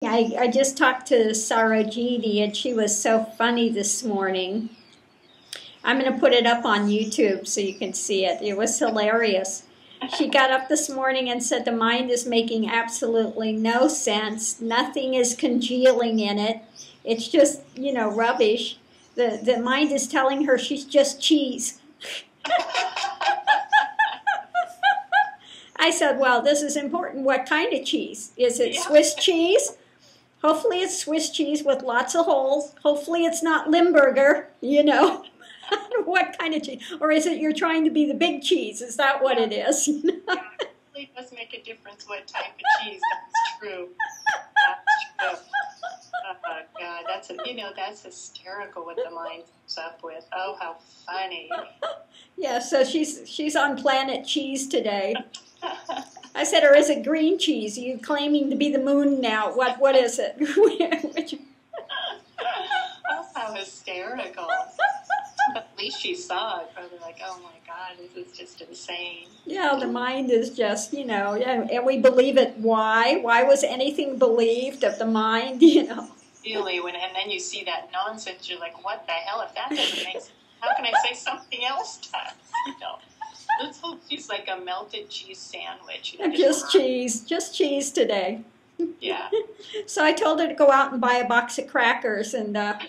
I just talked to Swami-G and she was so funny this morning. I'm going to put it up on YouTube so you can see it. It was hilarious. She got up this morning and said the mind is making absolutely no sense. Nothing is congealing in it. It's just, rubbish. The mind is telling her she's just cheese. I said, well, this is important. What kind of cheese? Is it Swiss cheese? Hopefully it's Swiss cheese with lots of holes. Hopefully it's not Limburger, What kind of cheese? Or is it you're trying to be the big cheese? Is that what it is? Yeah, it really does make a difference what type of cheese. That's true. That's true. Oh, God, that's hysterical what the mind comes up with. Oh, how funny. Yeah, so she's on planet cheese today. I said, or is it green cheese? Are you claiming to be the moon now? What is it? Oh, how hysterical. But at least she saw it. Probably like, oh my God, this is just insane. Yeah, the mind is just, and we believe it. Why? Why was anything believed of the mind, Really, and then you see that nonsense, you're like, what the hell? If that doesn't make sense, how can I say something else does? Let's hope she's like a melted cheese sandwich. Just cheese today. Yeah. So I told her to go out and buy a box of crackers and, There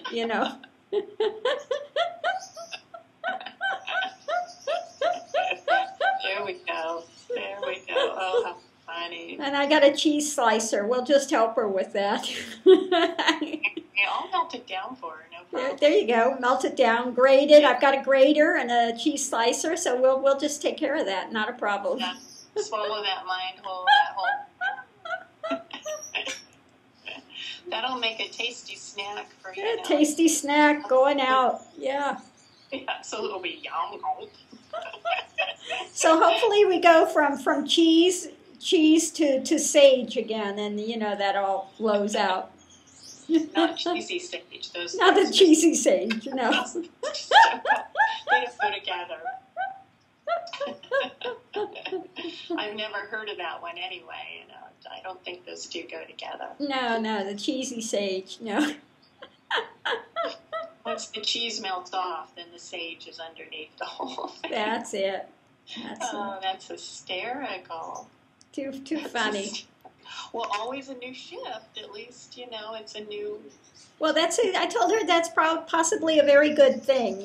we go. There we go. Oh, how funny. And I got a cheese slicer. We'll just help her with that. I'll melt it down for her, no problem. There you go. Melt it down, grate it. I've got a grater and a cheese slicer, so we'll just take care of that. Not a problem. Yeah. Swallow that mind whole, That'll make a tasty snack for you. Yeah, tasty snack going out. Yeah. Yeah, so it'll be yum. So hopefully we go from cheese to sage again, and that all flows out. Not cheesy sage. Not the cheesy sage, no. They just go together. I've never heard of that one anyway. I don't think those two go together. No, the cheesy sage, no. Once the cheese melts off, then the sage is underneath the whole thing. That's it. That's hysterical. Too funny. Well, always a new shift. At least, it's a new... Well, I told her that's possibly a very good thing,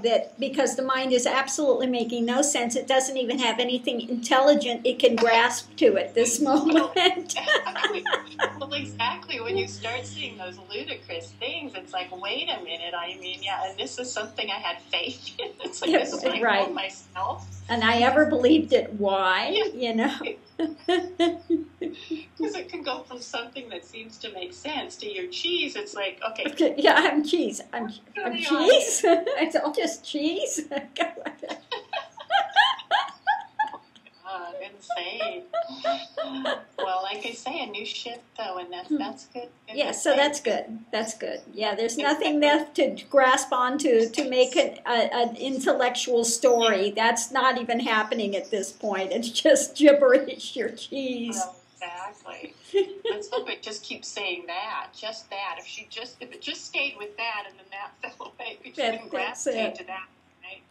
that because the mind is absolutely making no sense. It doesn't even have anything intelligent it can grasp to at this moment. Well, exactly. When you start seeing those ludicrous things, it's like, wait a minute. And this is something I had faith in. It's like, this is what I told myself. And I ever believed it. Why? Because it can go from something that seems to make sense to your cheese. It's like, okay. Yeah, I'm cheese. I'm cheese. It's all just cheese. Insane. Well, like I say, a new shift though, and that's good. Yeah, so that's good. That's good. Yeah, there's nothing left to grasp onto to make an intellectual story. That's not even happening at this point. It's just gibberish. Your cheese. Well, exactly. Let's hope it just keeps saying that, just that. If it just stayed with that, and then that fell away, we just can grasp to that, right?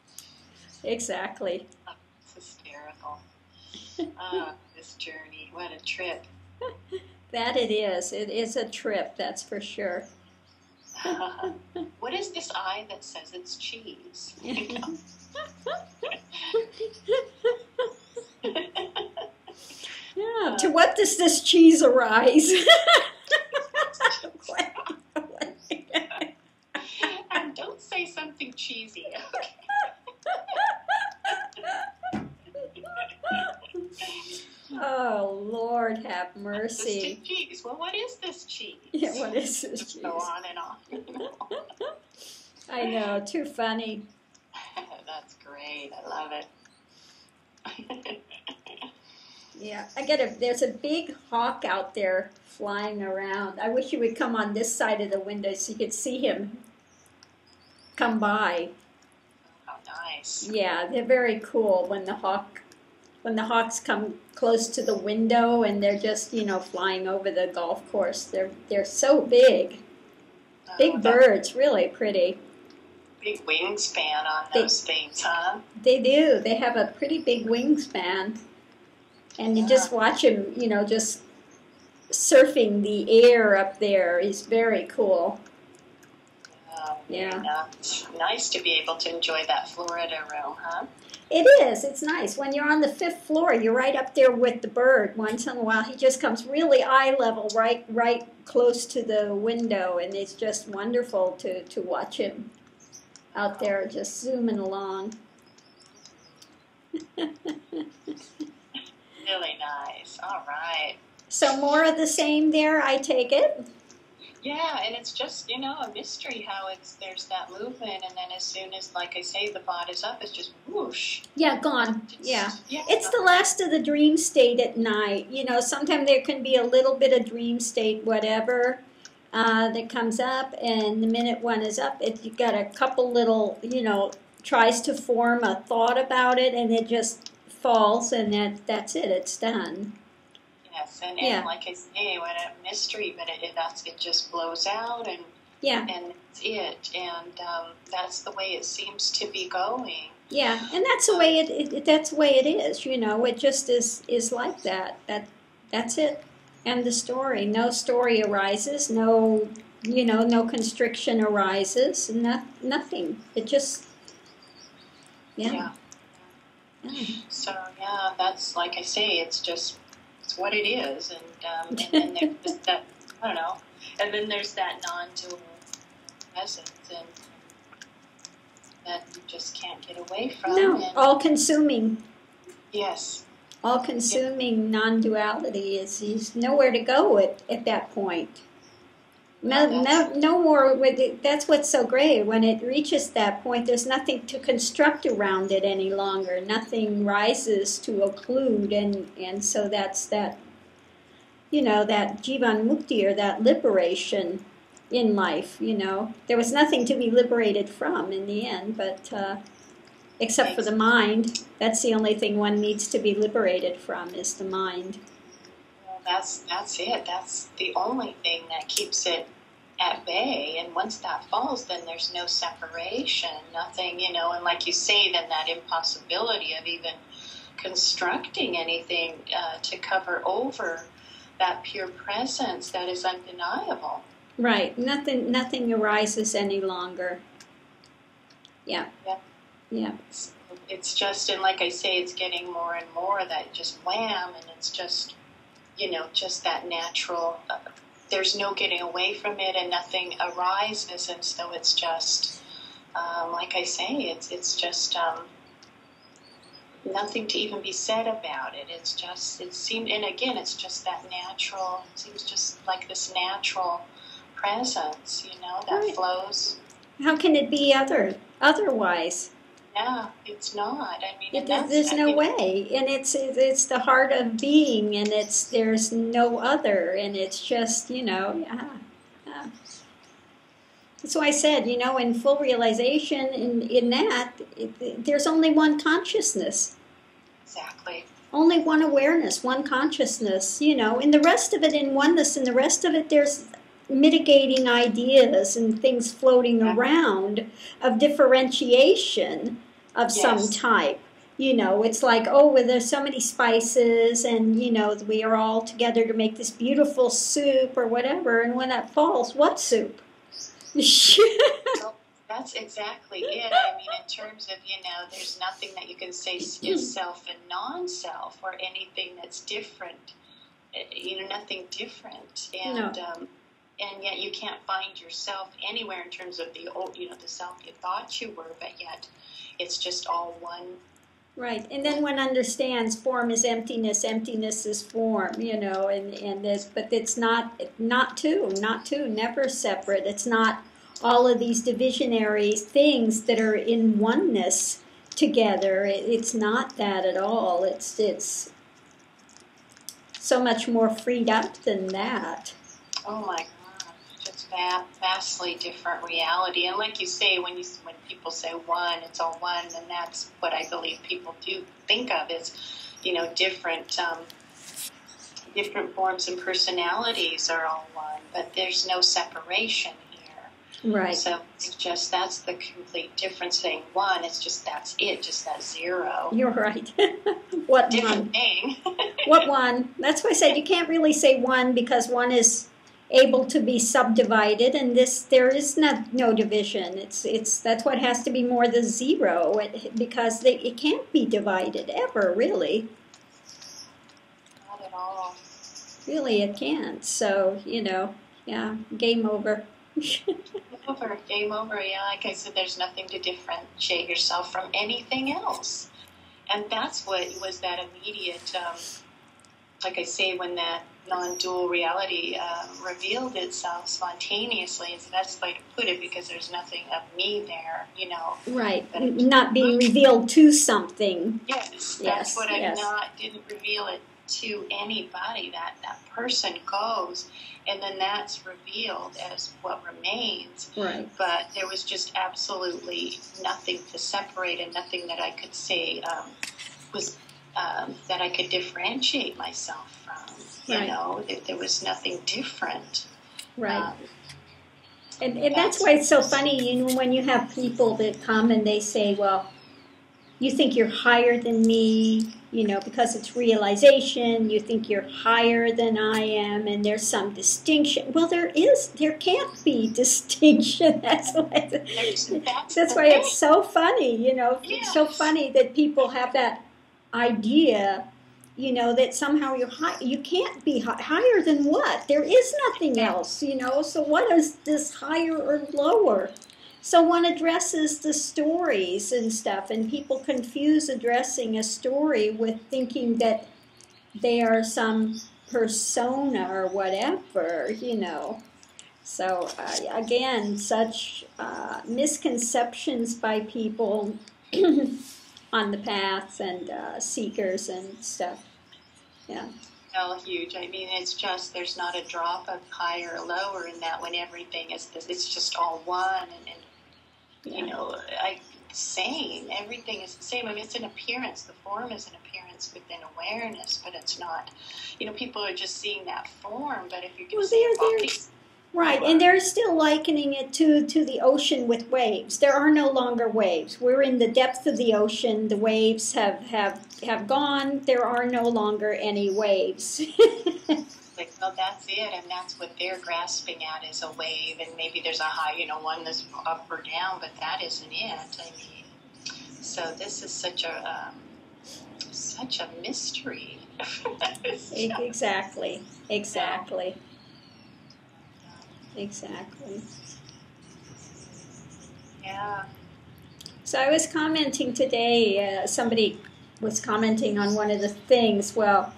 Exactly. Oh, it's hysterical. This journey, what a trip. That it is. It is a trip, that's for sure. What is this eye that says it's cheese? Yeah, to what does this cheese arise? And don't say something cheesy, okay? Oh, Lord, have mercy. Cheese. Well, what is this cheese? Yeah, what is this cheese? Go on and on. I know, too funny. That's great. I love it. Yeah, there's a big hawk out there flying around. I wish you would come on this side of the window so you could see him come by. How nice. Yeah, they're very cool when the hawk when the hawks come close to the window and they're just, flying over the golf course. They're so big. Big birds, really pretty. Big wingspan on those things, huh? They do. They have a pretty big wingspan. And you just watch them, just surfing the air up there is very cool. Yeah. Nice to be able to enjoy that Florida room, huh? It is. It's nice. When you're on the 5th floor, you're right up there with the bird. Once in a while, he just comes really eye level, right close to the window, and it's just wonderful to watch him out there just zooming along. Really nice. All right. So more of the same there, I take it? Yeah, and it's just, a mystery how there's that movement, and then as soon as, like I say, the bot is up, it's just whoosh. Yeah, gone. Yeah. It's the last of the dream state at night. Sometimes there can be a little bit of dream state, whatever, that comes up, and the minute one is up, you got a couple little, tries to form a thought about it, and it just falls, and that's it. It's done. Yes, and like I say, what a mystery, but it just blows out, and that's it, and that's the way it seems to be going. Yeah, and that's the way that's the way it is. It just is like that. That's it. End the story. No story arises. No, no constriction arises. Nothing. It just yeah. So that's like I say. It's what it is, and then there's that, I don't know, and then there's that non-dual presence, and that you just can't get away from. No, all-consuming. Yes. All-consuming non-duality is nowhere to go at that point. No more. That's what's so great. When it reaches that point, there's nothing to construct around it any longer. Nothing rises to occlude, and so that's that. That Jivan Mukti, or that liberation in life. There was nothing to be liberated from in the end, but except for the mind. That's the only thing one needs to be liberated from is the mind. That's it. That's the only thing that keeps it at bay. And once that falls, then there's no separation, nothing, and like you say, then that impossibility of even constructing anything to cover over that pure presence that is undeniable. Right. Nothing arises any longer. Yeah. It's just, and like I say, it's getting more and more that just wham, and it's just, just that natural, there's no getting away from it, and nothing arises, and so it's just, like I say, it's just nothing to even be said about it. It's just, and again, it's just that natural, it seems just like this natural presence, that flows. How can it be otherwise? Yeah, it's not. I mean, there's no way, and it's the heart of being, and there's no other, and it's just That's why I said, in full realization, in that there's only one consciousness. Exactly. Only one awareness, one consciousness. And the rest of it in oneness, and the rest of it there's mitigating ideas and things floating around of differentiation of some type. It's like, well, there's so many spices, and, we are all together to make this beautiful soup or whatever, and when that falls, what soup? Well, that's exactly it. I mean, in terms of, there's nothing that you can say is self and non-self, or anything that's different. Nothing different. And No. And yet you can't find yourself anywhere in terms of the old, the self you thought you were, but yet it's just all one. Right, and then one understands form is emptiness, emptiness is form, and this, but it's not two, never separate. It's not all of these divisionary things that are in oneness together. It's not that at all. It's so much more freed up than that. Oh my God. Just vastly different reality. And like you say, when people say one, it's all one, and that's what I believe people do think of is, different forms and personalities are all one, but there's no separation here. Right. So it's just, that's the complete difference. Saying one, it's just, that's it, just that zero. You're right. What Different one? thing. What one? That's why I said you can't really say one, because one is able to be subdivided, and there is no division. That's what has to be more the zero, because it can't be divided ever, really. Not at all. Really, it can't. So, yeah, game over. Game over, yeah. Like I said, there's nothing to differentiate yourself from anything else. And that's what was that immediate, like I say, when that non-dual reality revealed itself spontaneously, is the best way to put it, because there's nothing of me there, Right, not being revealed to something. Yes, that's what didn't reveal it to anybody. That person goes, and then that's revealed as what remains. Right. But there was just absolutely nothing to separate, and nothing that I could say was that I could differentiate myself from. There was nothing different. Right. And that's why it's so funny, when you have people that come and they say, well, you think you're higher than me, because it's realization, you think you're higher than I am, and there's some distinction. Well, there can't be distinction. That's why it's so funny, It's so funny that people have that idea, that somehow you can't be higher than what? There is nothing else, so what is this higher or lower? So one addresses the stories and stuff, and people confuse addressing a story with thinking that they are some persona or whatever, So, again, such misconceptions by people on the path and seekers and stuff. Yeah. Oh, huge. I mean, it's just, there's not a drop of higher or lower in that, when everything is this, it's just all one, and same. Everything is the same. I mean, it's an appearance. The form is an appearance within awareness, but it's not, people are just seeing that form, but if you're just seeing bodies. Right, and they're still likening it to the ocean with waves. There are no longer waves. We're in the depth of the ocean. The waves have gone. There are no longer any waves. Like, well, that's it, and that's what they're grasping at, is a wave, and maybe there's a high, one that's up or down, but that isn't it. I mean, so this is such a mystery. Exactly. Exactly. Yeah. So I was commenting today, somebody was commenting on one of the things, well,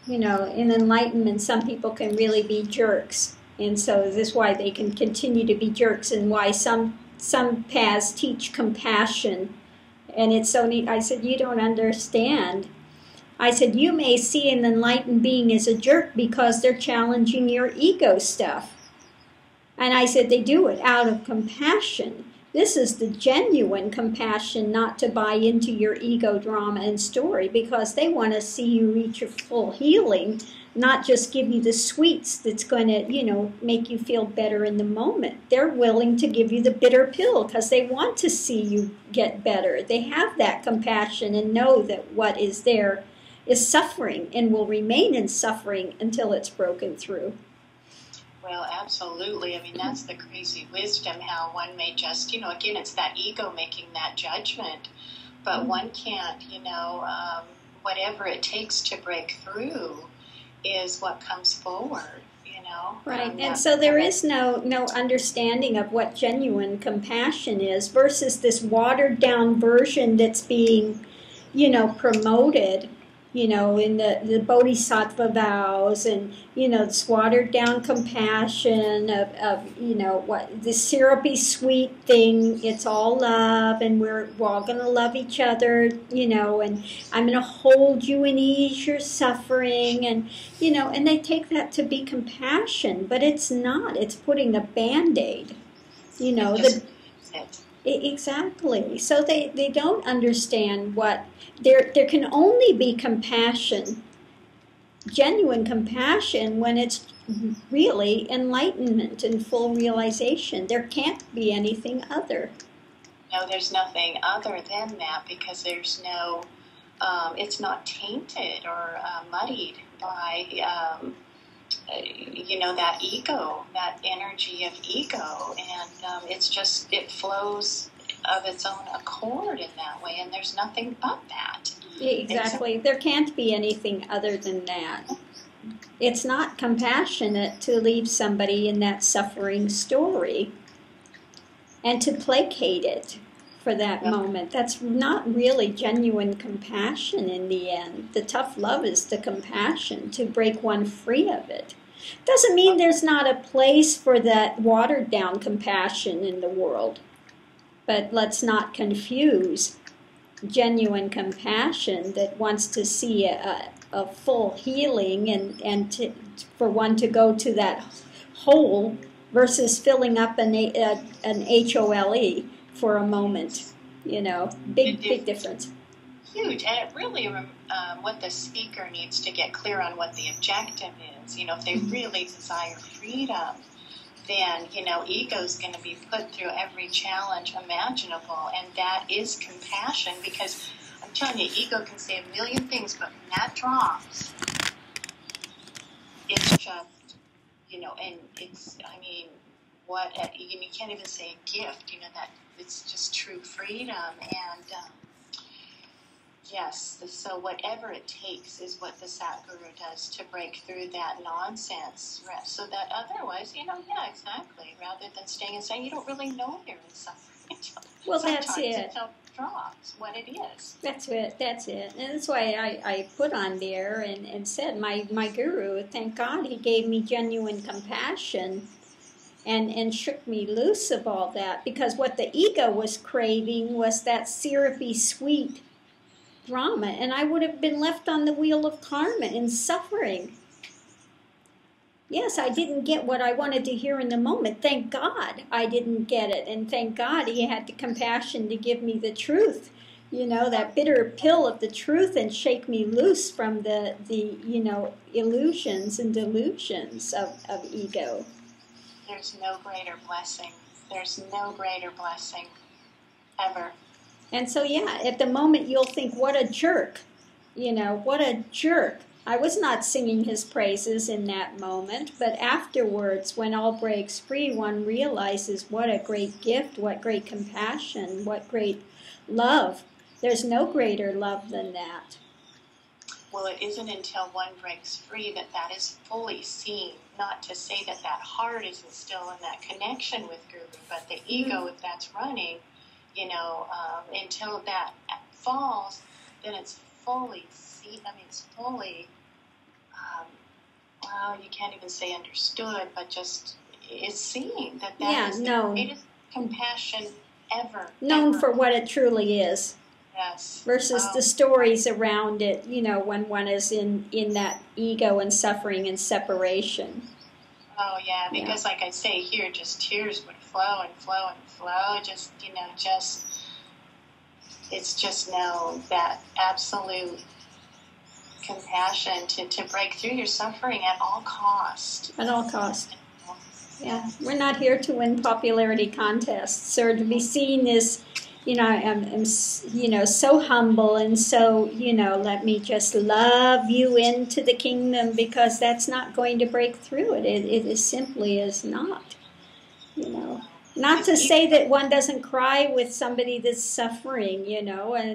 in enlightenment, some people can really be jerks. And so this is why they can continue to be jerks, and why some paths teach compassion. And it's so neat. I said, you don't understand. I said, you may see an enlightened being as a jerk because they're challenging your ego stuff. And I said, they do it out of compassion. This is the genuine compassion, not to buy into your ego drama and story, because they want to see you reach your full healing, not just give you the sweets that's going to, make you feel better in the moment. They're willing to give you the bitter pill because they want to see you get better. They have that compassion and know that what is there is suffering and will remain in suffering until it's broken through. Well, absolutely. I mean, that's the crazy wisdom, how one may just, again, it's that ego making that judgment, but one can't, whatever it takes to break through is what comes forward, Right, and so there is no understanding of what genuine compassion is versus this watered down version that's being, promoted, in the bodhisattva vows, and, this watered down compassion of what the syrupy sweet thing, it's all love, and we're all going to love each other, and I'm going to hold you and ease your suffering, and, and they take that to be compassion, but it's not. It's putting a Band-Aid, Exactly. So they don't understand what there can only be compassion, genuine compassion, when it's really enlightenment and full realization. There can't be anything other. No, there's nothing other than that, because there's no, it's not tainted or muddied by, that ego, that energy of ego. And it's just, it flows of its own accord in that way. And there's nothing but that. Exactly. There can't be anything other than that. It's not compassionate to leave somebody in that suffering story and to placate it for that moment. That's not really genuine compassion in the end. The tough love is the compassion to break one free of it. Doesn't mean there's not a place for that watered down compassion in the world. But let's not confuse genuine compassion that wants to see a full healing and for one to go to that whole versus filling up an HOLE for a moment. Big difference. Huge. And it really, what the speaker needs to get clear on what the objective is. If they really desire freedom, then, ego's going to be put through every challenge imaginable. And that is compassion, because I'm telling you, ego can say a million things, but when that drops, it's just, and it's, you can't even say a gift, that it's just true freedom. And, yes, so whatever it takes is what the Satguru does to break through that nonsense, so that otherwise, exactly, rather than staying and saying you don't really know you're in suffering. Well, that's it. Until it drops what it is. That's it. And that's why I put on there and said, my guru, thank God he gave me genuine compassion and shook me loose of all that, because what the ego was craving was that syrupy sweet drama, and I would have been left on the wheel of karma in suffering. Yes, I didn't get what I wanted to hear in the moment. Thank God I didn't get it, and thank God he had the compassion to give me the truth, that bitter pill of the truth, and shake me loose from the illusions and delusions of ego. There's no greater blessing. There's no greater blessing ever. And so, at the moment you'll think, what a jerk, what a jerk. I was not singing his praises in that moment, but afterwards, when all breaks free, one realizes what a great gift, what great compassion, what great love. There's no greater love than that. Well, it isn't until one breaks free that is fully seen. Not to say that heart isn't still in that connection with Guru, but the ego, if that's running, until that falls, then it's fully seen. It's fully, you can't even say understood, but just it's seen that is the greatest compassion ever. Known for what it truly is. Yes. Versus the stories around it, when one is in that ego and suffering and separation. Oh, yeah, because like I say here, just tears would flow and flow and flow. It's just that absolute compassion to break through your suffering at all cost. At all cost. Yeah, we're not here to win popularity contests or to be seen as, I'm so humble and so, let me just love you into the kingdom, because that's not going to break through it. It simply is not, Not to say that one doesn't cry with somebody that's suffering, and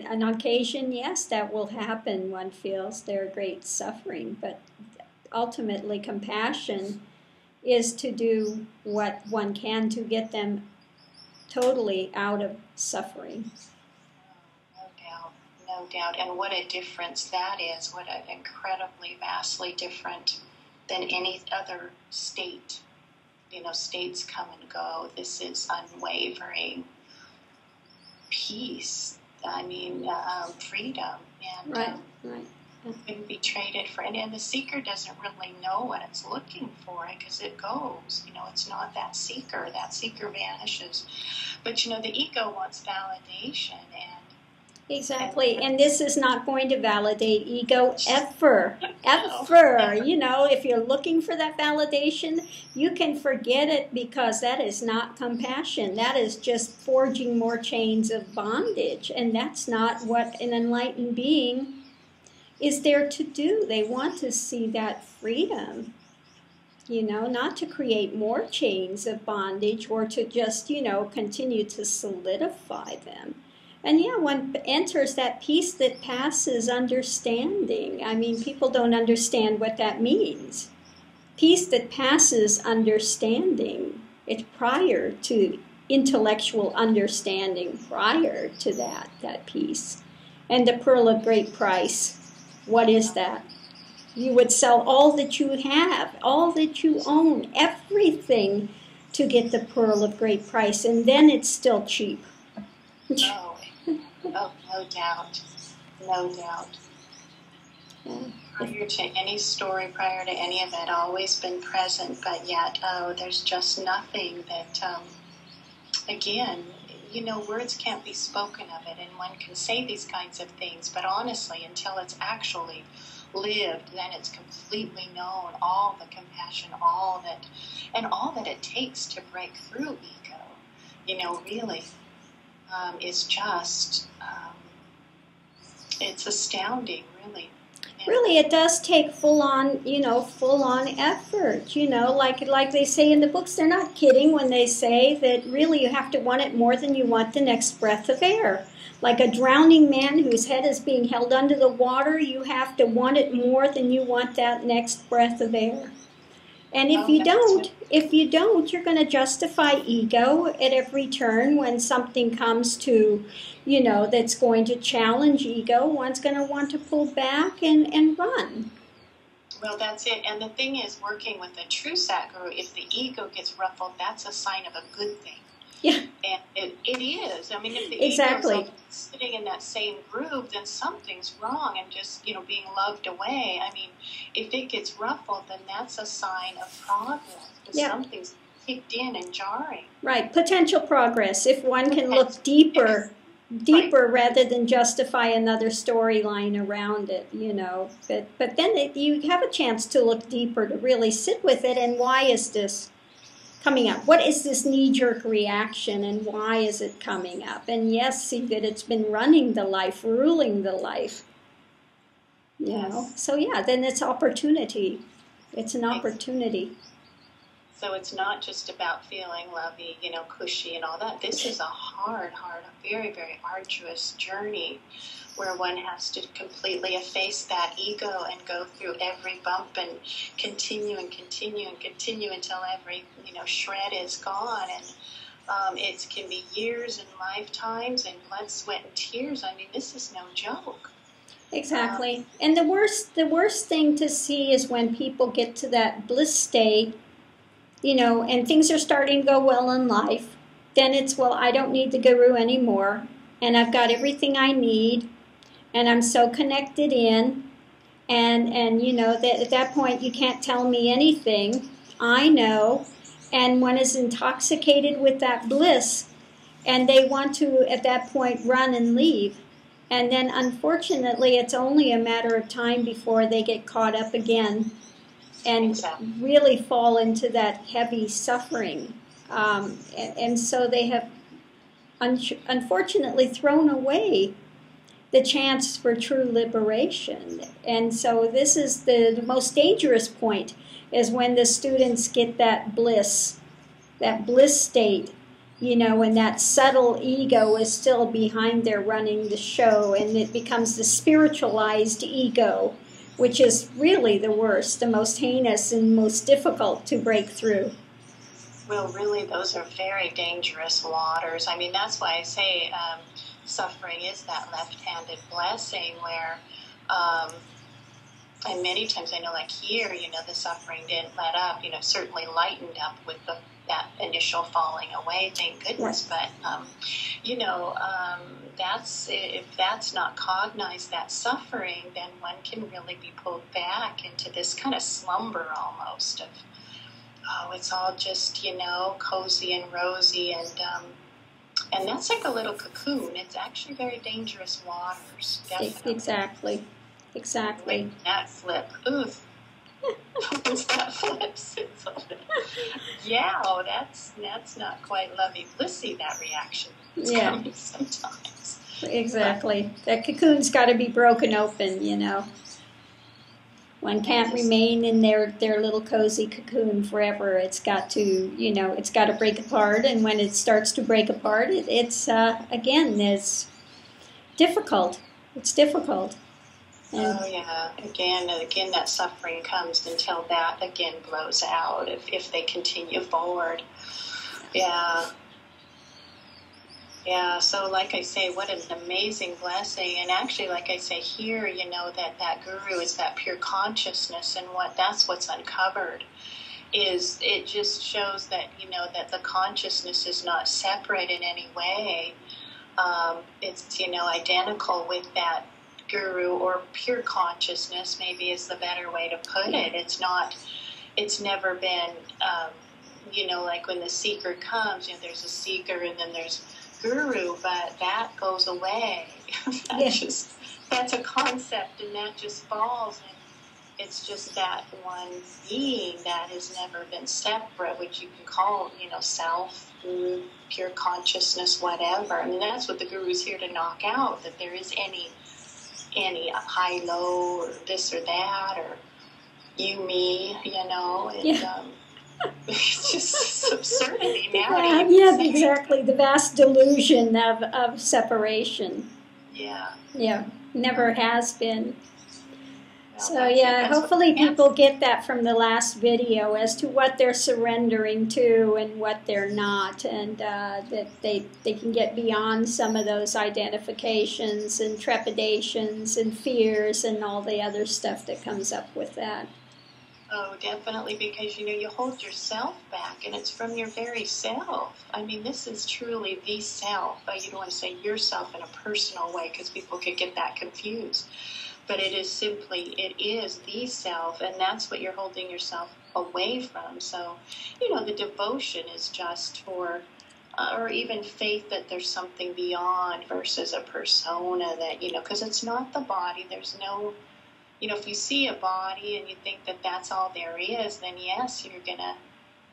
on occasion, yes, that will happen. One feels their great suffering, but ultimately compassion is to do what one can to get them totally out of suffering. No doubt. And what a difference that is. What an incredibly, vastly different than any other state. States come and go. This is unwavering peace. Freedom. And, right. Wouldn't be traded for, and the seeker doesn't really know what it's looking for because it goes. It's not that seeker. That seeker vanishes. But the ego wants validation, exactly, and this is not going to validate ego ever. If you're looking for that validation, you can forget it, because that is not compassion. That is just forging more chains of bondage, and that's not what an enlightened being is there to do. They want to see that freedom, not to create more chains of bondage or to just, continue to solidify them. And one enters that peace that passes understanding. I mean, people don't understand what that means. Peace that passes understanding. It's prior to intellectual understanding, prior to that peace. And the pearl of great price. What is that? You would sell all that you have, all that you own, everything to get the pearl of great price, and then it's still cheap. Oh, no doubt. No doubt. Yeah. Prior to any story, prior to any of it, always been present, but yet, there's just nothing that, again, words can't be spoken of it, and one can say these kinds of things, but honestly, until it's actually lived, then it's completely known, all the compassion, all that it takes to break through ego, really. Is just, it's astounding, really. Really, it does take full-on effort, like they say in the books. They're not kidding when they say that really you have to want it more than you want the next breath of air. Like a drowning man whose head is being held under the water, you have to want it more than you want that next breath of air. And if you don't, you're going to justify ego at every turn. When something comes to, that's going to challenge ego, one's going to want to pull back and run. Well, that's it. And the thing is, working with a true Satguru, if the ego gets ruffled, that's a sign of a good thing. Yeah. And it is. I mean, if the exactly. ego is sitting in that same groove, then something's wrong and just, being loved away. I mean, if it gets ruffled, then that's a sign of progress. Because something's kicked in and jarring. Right. Potential progress. If one can look deeper rather than justify another storyline around it, But then you have a chance to look deeper, to really sit with it. And why is this coming up? What is this knee-jerk reaction, and why is it coming up? And yes, see that it's been running the life, ruling the life. So then it's opportunity. It's an opportunity. So it's not just about feeling lovey, cushy and all that. This is a hard, very, very arduous journey where one has to completely efface that ego and go through every bump and continue until every, shred is gone. And it can be years and lifetimes and blood, sweat, and tears. I mean, this is no joke. Exactly. And the worst thing to see is when people get to that bliss state, and things are starting to go well in life. Then it's, I don't need the guru anymore, and I've got everything I need, and I'm so connected in, and that at that point you can't tell me anything. I know, and one is intoxicated with that bliss, and they want to at that point run and leave. And then unfortunately it's only a matter of time before they get caught up again and really fall into that heavy suffering. And so they have unfortunately thrown away the chance for true liberation. And so this is the most dangerous point, is when the students get that bliss state, and that subtle ego is still behind there running the show, and it becomes the spiritualized ego, which is really the worst, the most heinous and most difficult to break through. Well, really, those are very dangerous waters. I mean, that's why I say suffering is that left-handed blessing where, and many times I know, like here, the suffering didn't let up, certainly lightened up with that initial falling away, thank goodness. Right. But, that's not cognized, that suffering, then one can really be pulled back into this kind of slumber almost of, oh, it's all just, cozy and rosy, and that's like a little cocoon. It's actually very dangerous waters. Definitely. Exactly. Like that flip. Oof. Once that flips, it's over. Yeah, that's not quite lovey blissy, that reaction. It's coming sometimes. Exactly. That cocoon's got to be broken open, One can't remain in their little cozy cocoon forever. It's got to, it's got to break apart. And when it starts to break apart, it's difficult. It's difficult. And Again, that suffering comes until that again blows out if they continue forward. Yeah, so like I say, what an amazing blessing. And actually, like I say here, that guru is that pure consciousness, and that's what's uncovered. Is it just shows that, that the consciousness is not separate in any way. It's, identical with that guru, or pure consciousness maybe is the better way to put it. It's never been, like when the seeker comes, there's a seeker and then there's guru, but that goes away. That's a concept, and that just falls, and it's just that one being that has never been separate, which you can call, self, guru, pure consciousness, whatever. I mean, that's what the guru's here to knock out, that there is any high, low, or this or that, or you, me, and it's just absurdity now. Exactly. The vast delusion of separation. Yeah. Never has been. Well, so hopefully people get that from the last video as to what they're surrendering to and what they're not, and that they can get beyond some of those identifications and trepidations and fears and all the other stuff that comes up with that. Oh, definitely, because, you hold yourself back, and it's from your very self. I mean, this is truly the self. You don't want to say yourself in a personal way, because people could get that confused. But it is the self, and that's what you're holding yourself away from. So, the devotion is just for, or even faith that there's something beyond versus a persona that, because it's not the body. There's no... if you see a body and you think that that's all there is, then yes, you're going to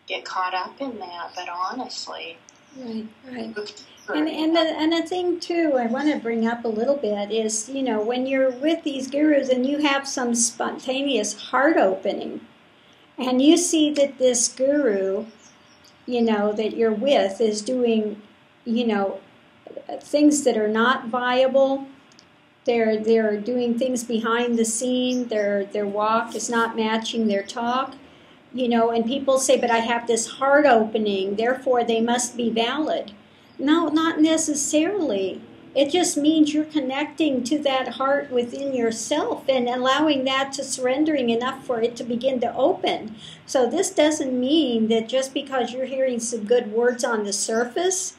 get caught up in that. But honestly... Right. And the thing, too, I want to bring up a little bit is, when you're with these gurus and you have some spontaneous heart opening, and you see that this guru, that you're with is doing, things that are not viable. They're doing things behind the scene. Their walk is not matching their talk, and people say, but I have this heart opening, therefore they must be valid. No, not necessarily. It just means you're connecting to that heart within yourself and allowing that to surrendering enough for it to begin to open. So this doesn't mean that just because you're hearing some good words on the surface,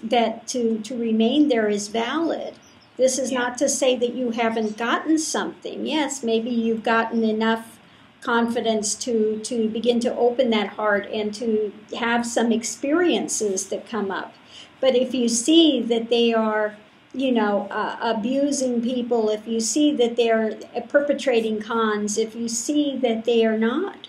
that to remain there is valid. This is not to say that you haven't gotten something. Yes, maybe you've gotten enough confidence to begin to open that heart and to have some experiences that come up. But if you see that they are, abusing people, if you see that they're perpetrating cons, if you see that they are not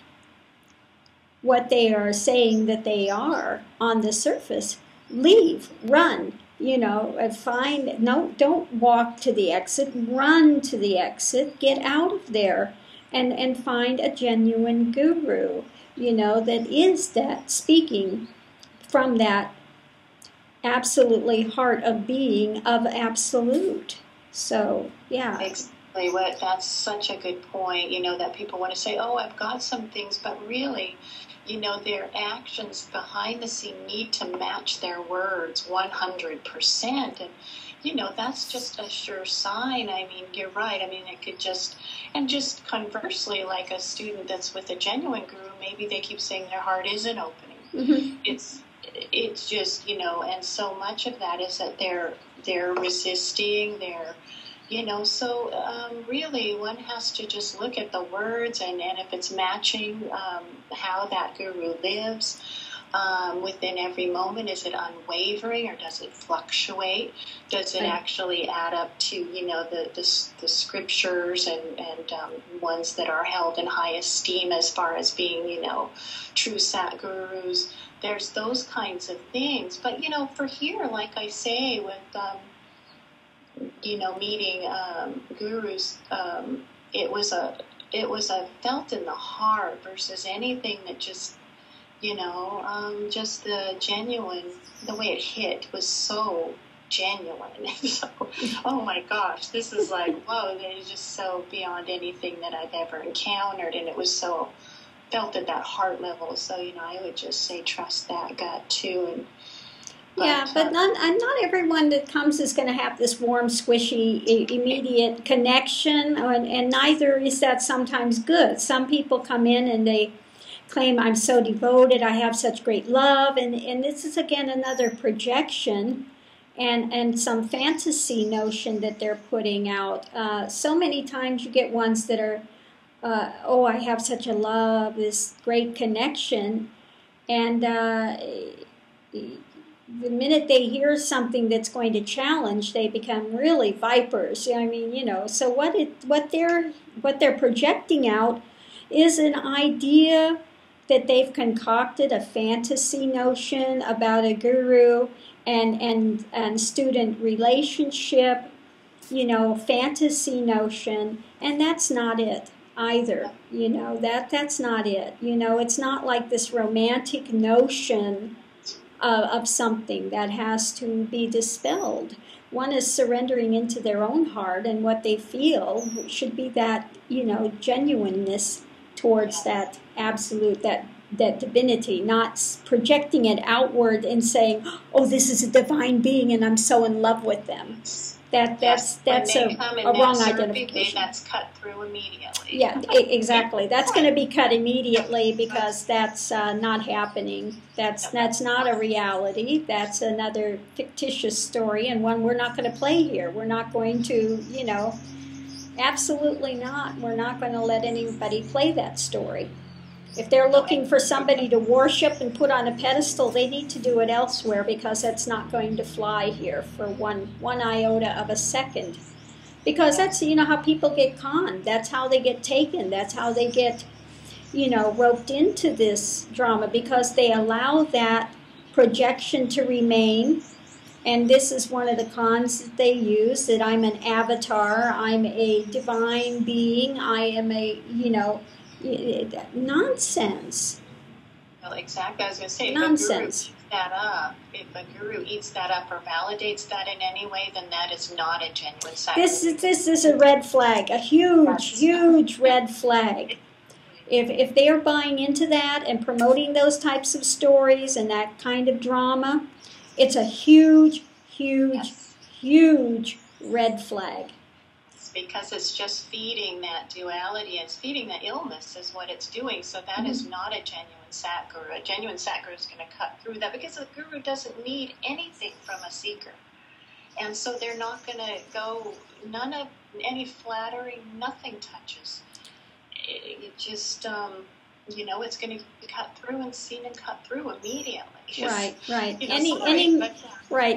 what they are saying that they are on the surface, leave, run. Don't walk to the exit, run to the exit, get out of there, and find a genuine guru, that is that speaking from that absolutely heart of being of absolute. So, yeah. Exactly. That's such a good point, that people want to say, oh, I've got some things, but really, their actions behind the scene need to match their words 100%. And, that's just a sure sign. I mean, you're right. I mean, it could just conversely, like a student that's with a genuine guru, maybe they keep saying their heart isn't opening. Mm-hmm. it's just, and so much of that is that they're resisting, so really one has to just look at the words and if it's matching how that guru lives within every moment. Is it unwavering or does it fluctuate? Does it actually add up to, the scriptures and ones that are held in high esteem as far as being, true sat gurus? There's those kinds of things. But, for here, like I say, with meeting gurus, it was a felt in the heart versus anything that just, just the genuine, the way it hit was so genuine. So, oh my gosh, this is like, whoa, it is just so beyond anything that I've ever encountered, and it was so felt at that heart level. So, I would just say trust that gut too. But not everyone that comes is going to have this warm, squishy, immediate connection, and neither is that sometimes good. Some people come in and they claim, I'm so devoted, I have such great love, and this is again another projection and some fantasy notion that they're putting out. So many times you get ones that are, I have such a love, this great connection, and the minute they hear something that's going to challenge, they become really vipers. So what they're projecting out is an idea that they've concocted, a fantasy notion about a guru and student relationship, fantasy notion, and that's not it either. That's not it. It's not like this romantic notion of something that has to be dispelled. One is surrendering into their own heart, and what they feel should be that, genuineness towards that absolute, that divinity, not projecting it outward and saying, oh, this is a divine being and I'm so in love with them. That's a wrong identification. That's cut through immediately. Yeah, exactly. That's going to be cut immediately because that's not happening. That's not a reality. That's another fictitious story, and one we're not going to play here. We're not going to, absolutely not. We're not going to let anybody play that story. If they're looking for somebody to worship and put on a pedestal, they need to do it elsewhere, because that's not going to fly here for one iota of a second. Because that's, how people get conned. That's how they get taken. That's how they get, roped into this drama, because they allow that projection to remain. And this is one of the cons that they use, that I'm an avatar, I'm a divine being, I am a, nonsense. Well, exactly. I was going to say, nonsense. If a guru eats that up or validates that in any way, then that is not a genuine sacrament. This is a red flag, a huge red flag. If they are buying into that and promoting those types of stories and that kind of drama, it's a huge red flag. Because it's just feeding that duality, it's feeding the illness is what it's doing. So that is not a genuine sat guru. A genuine sat guru is going to cut through that, because a guru doesn't need anything from a seeker. And so they're not going to go, none of any flattering, nothing touches. It just, it's going to be cut through and seen and cut through immediately. Right.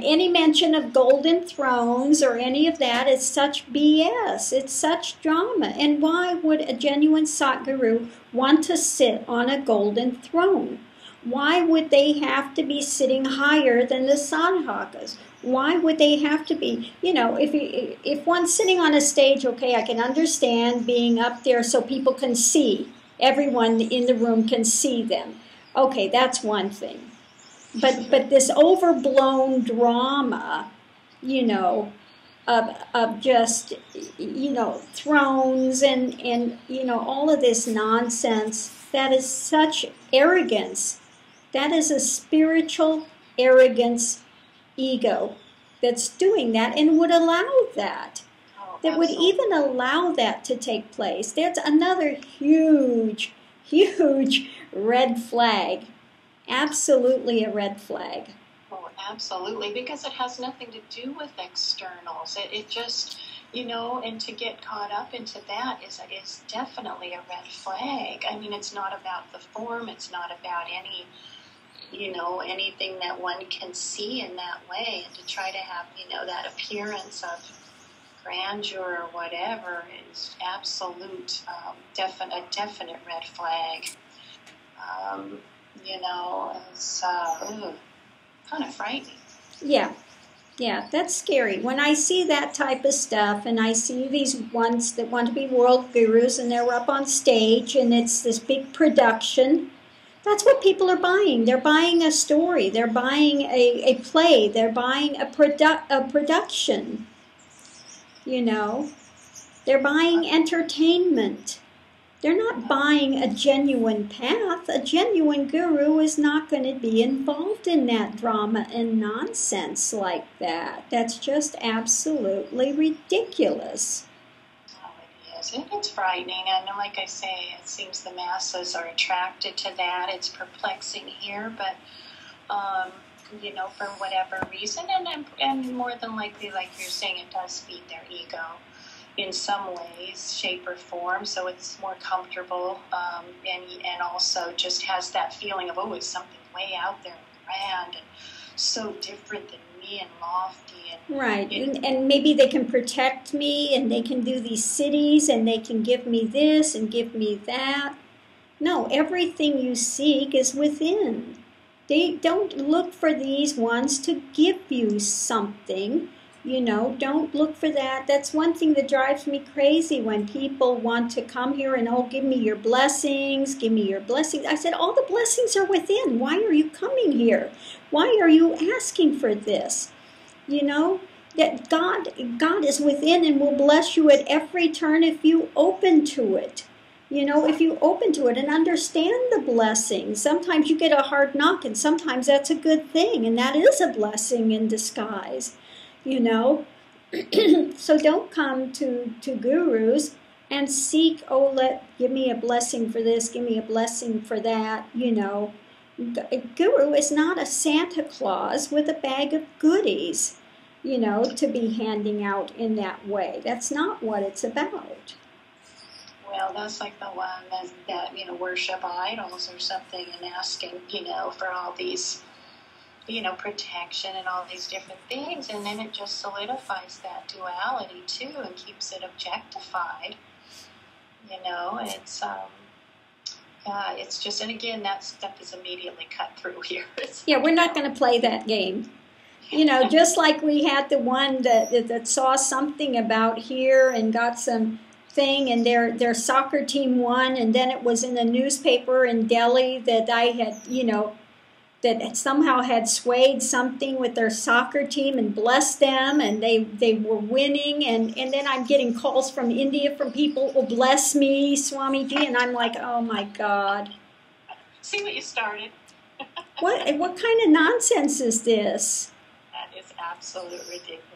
Any mention of golden thrones or any of that is such BS. It's such drama. And why would a genuine sat guru want to sit on a golden throne? Why would they have to be sitting higher than the sadhakas? Why would they have to be? If one's sitting on a stage, okay, I can understand being up there so people can see. Everyone in the room can see them. Okay, that's one thing. But this overblown drama, of just, thrones and all of this nonsense, that is such arrogance. That is a spiritual arrogance ego that's doing that and would allow that. That would even allow that to take place. That's another huge red flag. Absolutely a red flag. Oh, absolutely, because it has nothing to do with externals. It just, and to get caught up into that is definitely a red flag. I mean, it's not about the form. It's not about anything that one can see in that way. And to try to have, that appearance of grandeur or whatever is absolute, a definite red flag. It's kind of frightening. Yeah, that's scary. When I see that type of stuff and I see these ones that want to be world gurus and they're up on stage and it's this big production, that's what people are buying. They're buying a story. They're buying a play. They're buying a production. They're buying entertainment. They're not buying a genuine path. A genuine guru is not going to be involved in that drama and nonsense like that. That's just absolutely ridiculous. Oh, it is. It's frightening. And like I say, it seems the masses are attracted to that. It's perplexing here, but, for whatever reason. And more than likely, like you're saying, it does feed their ego in some ways, shape, or form, so it's more comfortable, and also just has that feeling of, it's something way out there and grand and so different than me and lofty. Right, and maybe they can protect me, and they can do these cities, and they can give me this and give me that. No, everything you seek is within. They don't look for these ones to give you something. Don't look for that. That's one thing that drives me crazy when people want to come here and, give me your blessings, give me your blessings. I said, all the blessings are within. Why are you coming here? Why are you asking for this? That God is within and will bless you at every turn if you open to it. If you open to it and understand the blessing. Sometimes you get a hard knock and sometimes that's a good thing. And that is a blessing in disguise. So don't come to gurus and seek, give me a blessing for this, give me a blessing for that. A guru is not a Santa Claus with a bag of goodies, to be handing out in that way. That's not what it's about. Well, that's like the one that worship idols or something and asking, for all these protection and all these different things, and then it just solidifies that duality too and keeps it objectified. It's just, and again, that stuff is immediately cut through here. We're not going to play that game. Just like we had the one that saw something about here and got some thing, and their soccer team won, and then it was in the newspaper in Delhi that I had, that somehow had swayed something with their soccer team and blessed them, and they were winning, and then I'm getting calls from India from people who bless me, Swami-G, and I'm like, oh my God. See what you started. What kind of nonsense is this? That is absolute ridiculousness.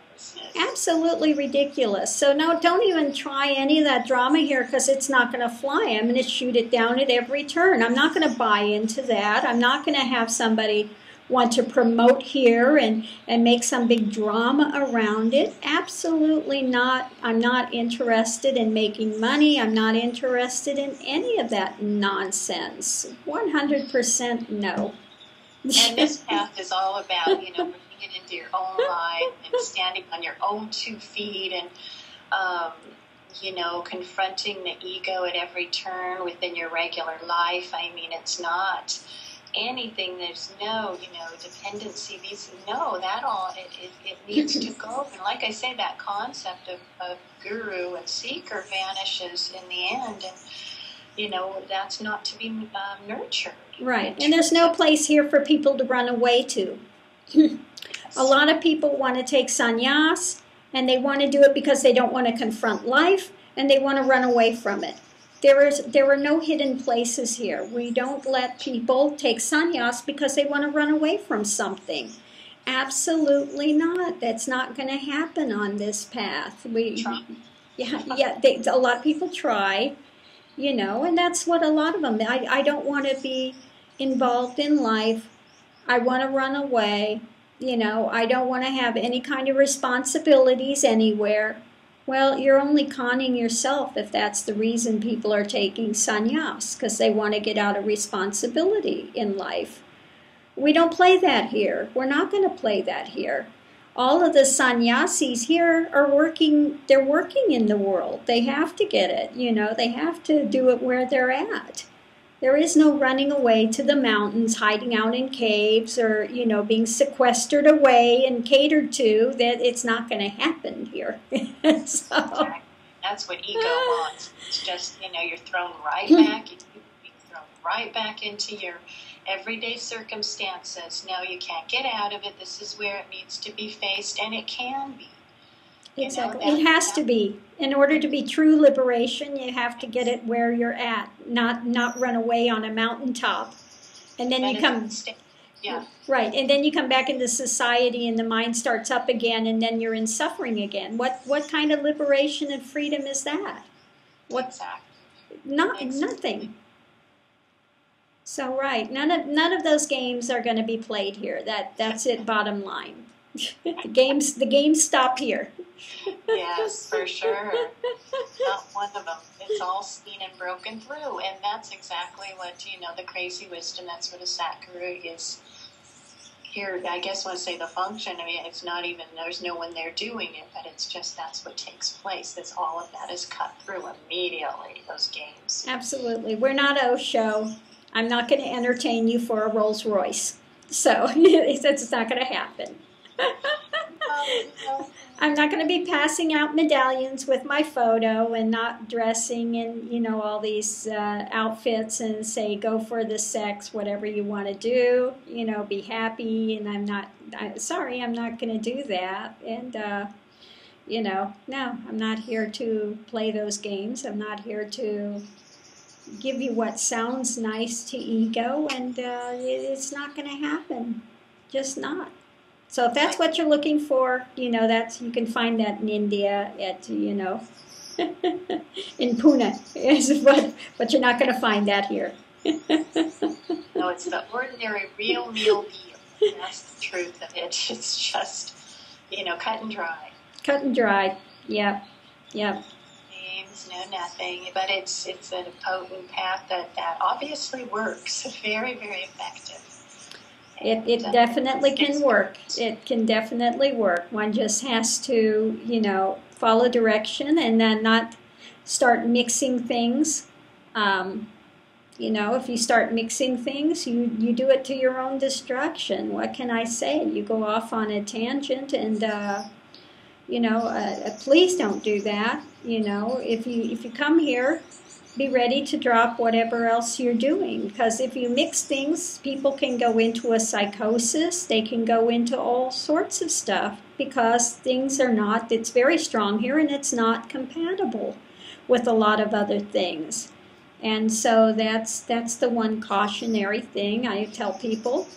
Absolutely ridiculous. So no, don't even try any of that drama here because it's not going to fly. I'm going to shoot it down at every turn. I'm not going to buy into that. I'm not going to have somebody want to promote here and make some big drama around it. Absolutely not. I'm not interested in making money. I'm not interested in any of that nonsense. 100% no. And this path is all about, bringing it into your own life and standing on your own 2 feet and, confronting the ego at every turn within your regular life. I mean, it's not anything. There's no, dependency. That all, it needs to go. And like I say, that concept of guru and seeker vanishes in the end. And, that's not to be nurtured. Right. And there's no place here for people to run away to. A lot of people want to take sannyas, and they want to do it because they don't want to confront life, and they want to run away from it. There are no hidden places here. We don't let people take sannyas because they want to run away from something. Absolutely not. That's not going to happen on this path. A lot of people try, and that's what a lot of them. I don't want to be, involved in life. I want to run away. I don't want to have any kind of responsibilities anywhere. Well, you're only conning yourself if that's the reason people are taking sannyas, because they want to get out of responsibility in life. We don't play that here. We're not going to play that here. All of the sannyasis here are working, they're working in the world. They have to get it, they have to do it where they're at. There is no running away to the mountains, hiding out in caves, or, being sequestered away and catered to. That it's not going to happen here. So, that's what ego wants. It's just, you're thrown right back. You're thrown right back into your everyday circumstances. No, you can't get out of it. This is where it needs to be faced, and it can be. Exactly. It has to be. In order to be true liberation, you have to get it where you're at, not run away on a mountaintop. And then you come... Yeah. Right, and then you come back into society and the mind starts up again, and then you're in suffering again. What kind of liberation and freedom is that? Nothing. So right, none of those games are going to be played here. That's it. Bottom line, the games stop here. Yes, for sure. Not one of them. It's all seen and broken through, and that's exactly what the crazy wisdom. That's what a Satguru is here. I guess when I say the function, it's not even. There's no one there doing it, but it's just that's what takes place. That's all of that is cut through immediately. Those games. Absolutely, we're not Osho. I'm not going to entertain you for a Rolls Royce. So it's not going to happen. I'm not going to be passing out medallions with my photo and not dressing in, all these outfits and say, go for the sex, whatever you want to do, be happy. And I'm not going to do that. And, no, I'm not here to play those games. I'm not here to give you what sounds nice to ego, and it's not going to happen. Just not. So if that's what you're looking for, that's you can find that in India at in Pune, but you're not going to find that here. No, it's the ordinary, real deal. That's the truth of it. It's just cut and dry. Cut and dry. Yep. Names, no nothing, but it's a potent path that obviously works. Very, very effective. It definitely can work. It can definitely work. One just has to, follow direction and then not start mixing things. If you start mixing things, you do it to your own destruction. What can I say? You go off on a tangent and, please don't do that. If you come here, be ready to drop whatever else you're doing, because if you mix things, people can go into a psychosis. They can go into all sorts of stuff because things are not, it's very strong here and it's not compatible with a lot of other things. And so that's the one cautionary thing I tell people.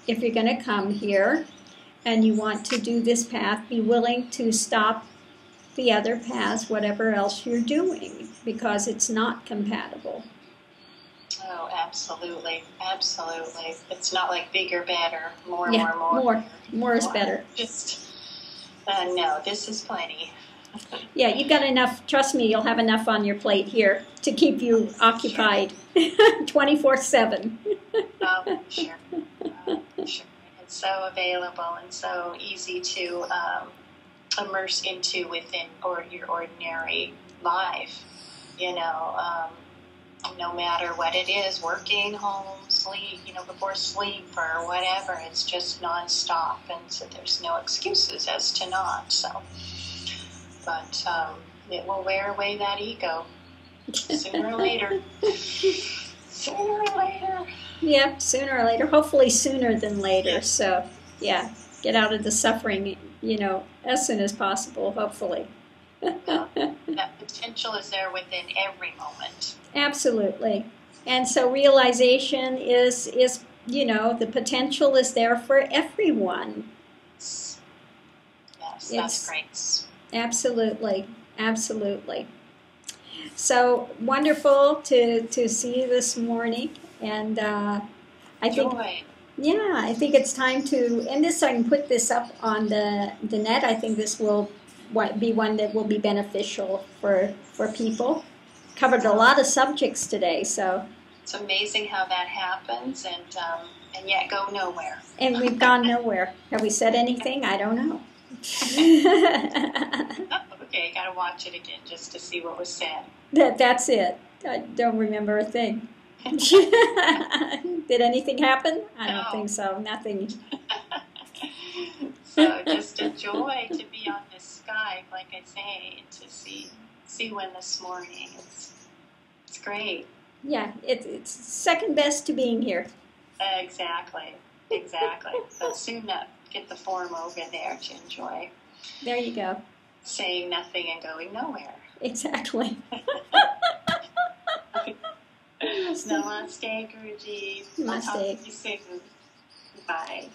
If you're going to come here and you want to do this path, be willing to stop the other paths, whatever else you're doing, because it's not compatible. Oh, absolutely. It's not like bigger, better, more. More is better. Just, no, this is plenty. Yeah, you've got enough. Trust me, you'll have enough on your plate here to keep you occupied 24/7. Oh, sure. Sure. It's so available and so easy to immerse into within your ordinary life, no matter what it is, working, home, sleep, before sleep or whatever, it's just nonstop, and so there's no excuses as to not, so, but it will wear away that ego sooner or later. Yeah, sooner or later, hopefully sooner than later, so, yeah, get out of the suffering, as soon as possible, hopefully. Well, that potential is there within every moment. Absolutely. And so realization is the potential is there for everyone. Yes, that's great. Absolutely. So wonderful to see you this morning. And I think, Joy. yeah, I think it's time to, and this, I can put this up on the net. I think this will be one that will be beneficial for people. Covered a lot of subjects today, so. It's amazing how that happens, and yet go nowhere. And we've gone nowhere. Have we said anything? I don't know. Oh, okay, gotta watch it again just to see what was said. That's it. I don't remember a thing. Did anything happen? I don't think so. Nothing. So just a joy to be on this Skype, like I say, to see one this morning. It's great. Yeah, it's second best to being here. Exactly. But soon get the form over there to enjoy. There you go. Saying nothing and going nowhere. Exactly. Namaste, Guruji. Namaste. I'll talk to you soon. Bye.